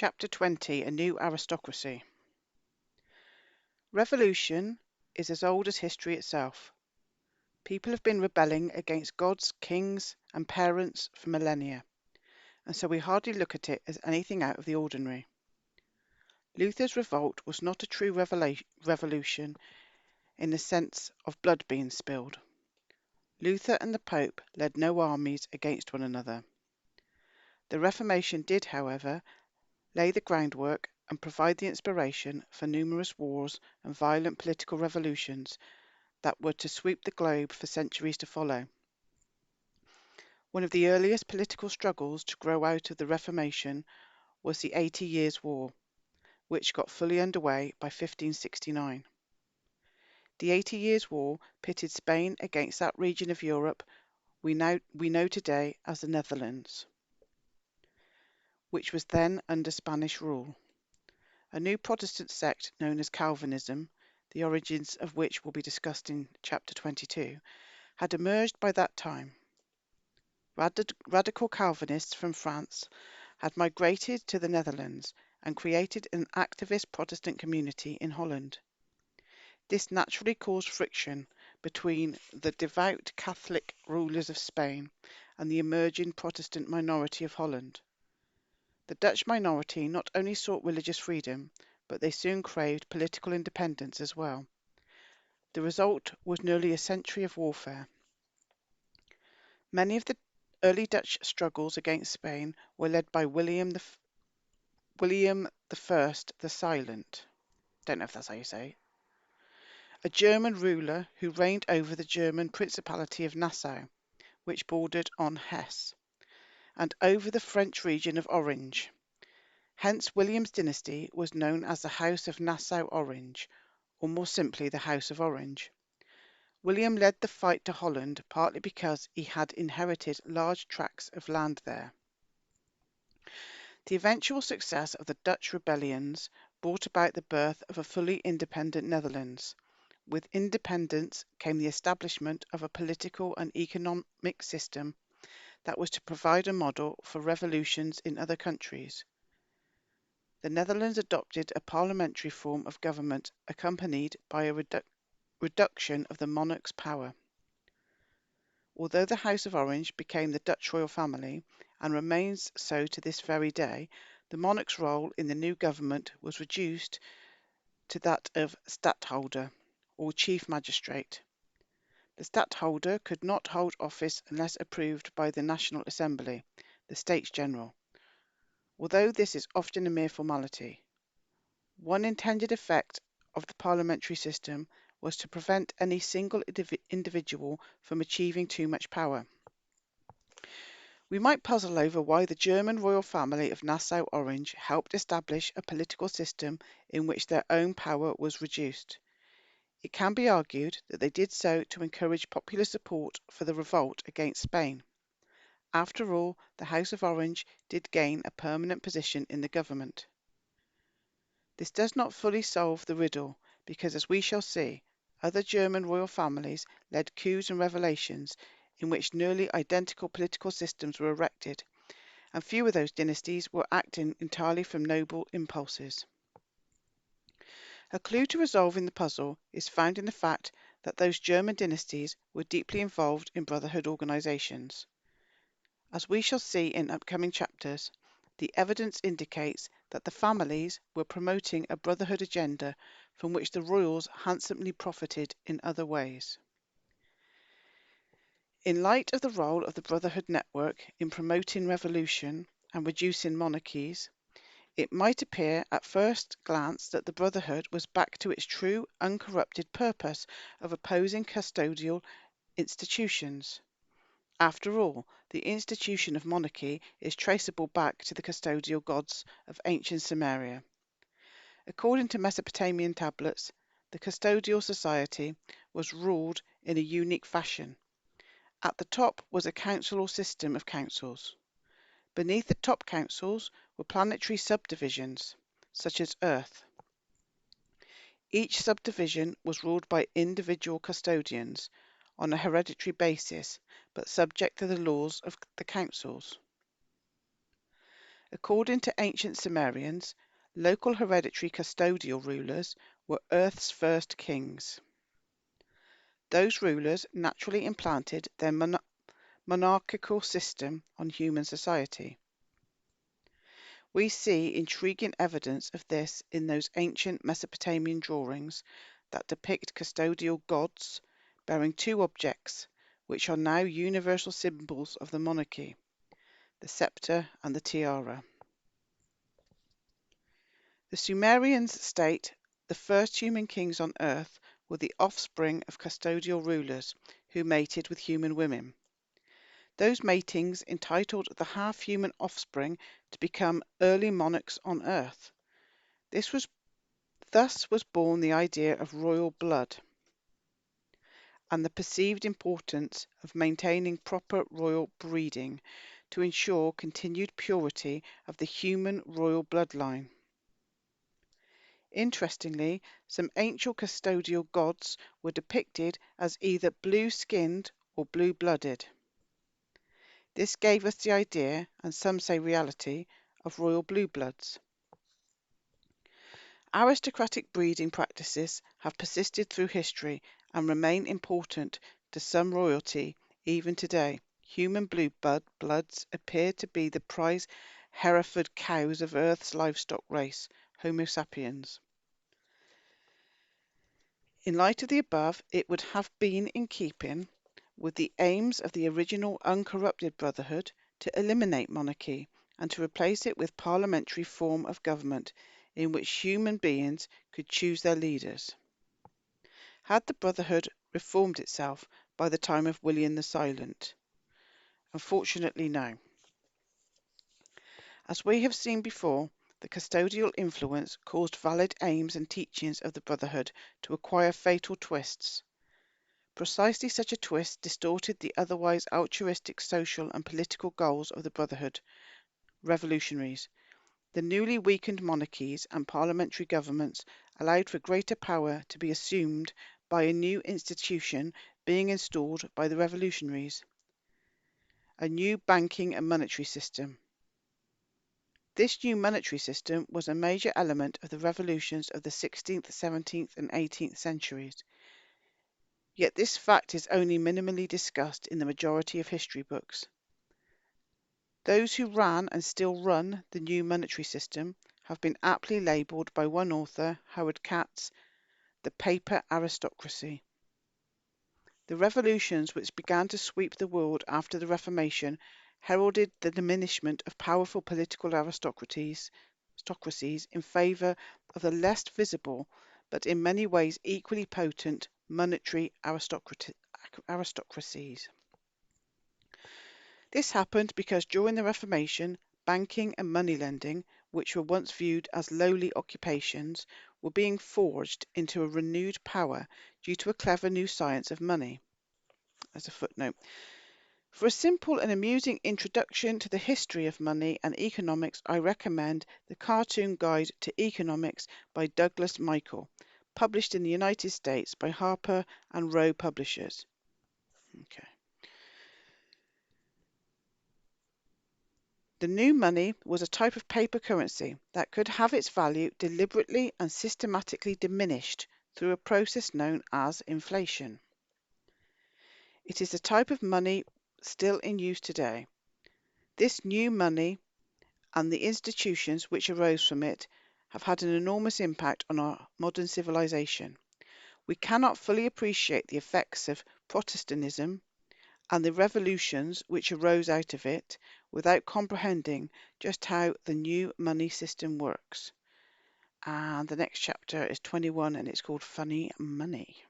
Chapter 20: A New Aristocracy. Revolution is as old as history itself. People have been rebelling against gods, kings, and parents for millennia, and so we hardly look at it as anything out of the ordinary. Luther's revolt was not a true revolution in the sense of blood being spilled. Luther and the Pope led no armies against one another. The Reformation did, however, lay the groundwork and provide the inspiration for numerous wars and violent political revolutions that were to sweep the globe for centuries to follow. One of the earliest political struggles to grow out of the Reformation was the 80 Years' War, which got fully underway by 1569. The 80 Years' War pitted Spain against that region of Europe we know today as the Netherlands, which was then under Spanish rule. A new Protestant sect known as Calvinism, the origins of which will be discussed in chapter 22, had emerged by that time. Radical Calvinists from France had migrated to the Netherlands and created an activist Protestant community in Holland. This naturally caused friction between the devout Catholic rulers of Spain and the emerging Protestant minority of Holland. The Dutch minority not only sought religious freedom, but they soon craved political independence as well. The result was nearly a century of warfare. Many of the early Dutch struggles against Spain were led by William I the Silent. Don't know if that's how you say it. A German ruler who reigned over the German Principality of Nassau, which bordered on Hesse, and over the French region of Orange. Hence William's dynasty was known as the House of Nassau-Orange, or more simply the House of Orange. William led the fight to Holland partly because he had inherited large tracts of land there. The eventual success of the Dutch rebellions brought about the birth of a fully independent Netherlands. With independence came the establishment of a political and economic system that was to provide a model for revolutions in other countries. The Netherlands adopted a parliamentary form of government accompanied by a reduction of the monarch's power. Although the House of Orange became the Dutch royal family, and remains so to this very day, the monarch's role in the new government was reduced to that of stadtholder, or chief magistrate. The stadtholder could not hold office unless approved by the National Assembly, the States General, although this is often a mere formality. One intended effect of the parliamentary system was to prevent any single individual from achieving too much power. We might puzzle over why the German royal family of Nassau-Orange helped establish a political system in which their own power was reduced. It can be argued that they did so to encourage popular support for the revolt against Spain. After all, the House of Orange did gain a permanent position in the government. This does not fully solve the riddle, because as we shall see, other German royal families led coups and revolutions in which nearly identical political systems were erected, and few of those dynasties were acting entirely from noble impulses. A clue to resolving the puzzle is found in the fact that those German dynasties were deeply involved in brotherhood organizations. As we shall see in upcoming chapters, the evidence indicates that the families were promoting a brotherhood agenda from which the royals handsomely profited in other ways. In light of the role of the brotherhood network in promoting revolution and reducing monarchies, it might appear at first glance that the brotherhood was back to its true, uncorrupted purpose of opposing custodial institutions. After all, the institution of monarchy is traceable back to the custodial gods of ancient Sumeria. According to Mesopotamian tablets, the custodial society was ruled in a unique fashion. At the top was a council or system of councils. Beneath the top councils were planetary subdivisions, such as Earth. Each subdivision was ruled by individual custodians on a hereditary basis, but subject to the laws of the councils. According to ancient Sumerians, local hereditary custodial rulers were Earth's first kings. Those rulers naturally implanted their monarchical system on human society. We see intriguing evidence of this in those ancient Mesopotamian drawings that depict custodial gods bearing two objects which are now universal symbols of the monarchy, the scepter and the tiara. The Sumerians state the first human kings on earth were the offspring of custodial rulers who mated with human women. Those matings entitled the half-human offspring to become early monarchs on earth. Thus was born the idea of royal blood and the perceived importance of maintaining proper royal breeding to ensure continued purity of the human royal bloodline. Interestingly, some ancient custodial gods were depicted as either blue-skinned or blue-blooded. This gave us the idea, and some say reality, of royal blue bloods. Aristocratic breeding practices have persisted through history and remain important to some royalty even today. Human blue bloods appear to be the prize Hereford cows of Earth's livestock race, Homo sapiens. In light of the above, it would have been in keeping with the aims of the original uncorrupted brotherhood to eliminate monarchy and to replace it with parliamentary form of government in which human beings could choose their leaders. Had the brotherhood reformed itself by the time of William the Silent? Unfortunately, no. As we have seen before, the custodial influence caused valid aims and teachings of the brotherhood to acquire fatal twists. Precisely such a twist distorted the otherwise altruistic social and political goals of the brotherhood revolutionaries. The newly weakened monarchies and parliamentary governments allowed for greater power to be assumed by a new institution being installed by the revolutionaries, a new banking and monetary system. This new monetary system was a major element of the revolutions of the 16th, 17th, and 18th centuries. Yet this fact is only minimally discussed in the majority of history books. Those who ran and still run the new monetary system have been aptly labelled by one author, Howard Katz, the paper aristocracy. The revolutions which began to sweep the world after the Reformation heralded the diminishment of powerful political aristocracies in favour of the less visible, but in many ways equally potent, monetary aristocracies. This happened because during the Reformation, banking and money lending, which were once viewed as lowly occupations, were being forged into a renewed power due to a clever new science of money. As a footnote, for a simple and amusing introduction to the history of money and economics, I recommend The Cartoon Guide to Economics by Douglas Michael, published in the United States by Harper and Row Publishers. Okay. The new money was a type of paper currency that could have its value deliberately and systematically diminished through a process known as inflation. It is a type of money still in use today. This new money and the institutions which arose from it have had an enormous impact on our modern civilization. We cannot fully appreciate the effects of Protestantism and the revolutions which arose out of it without comprehending just how the new money system works. And the next chapter is 21 and it's called Funny Money.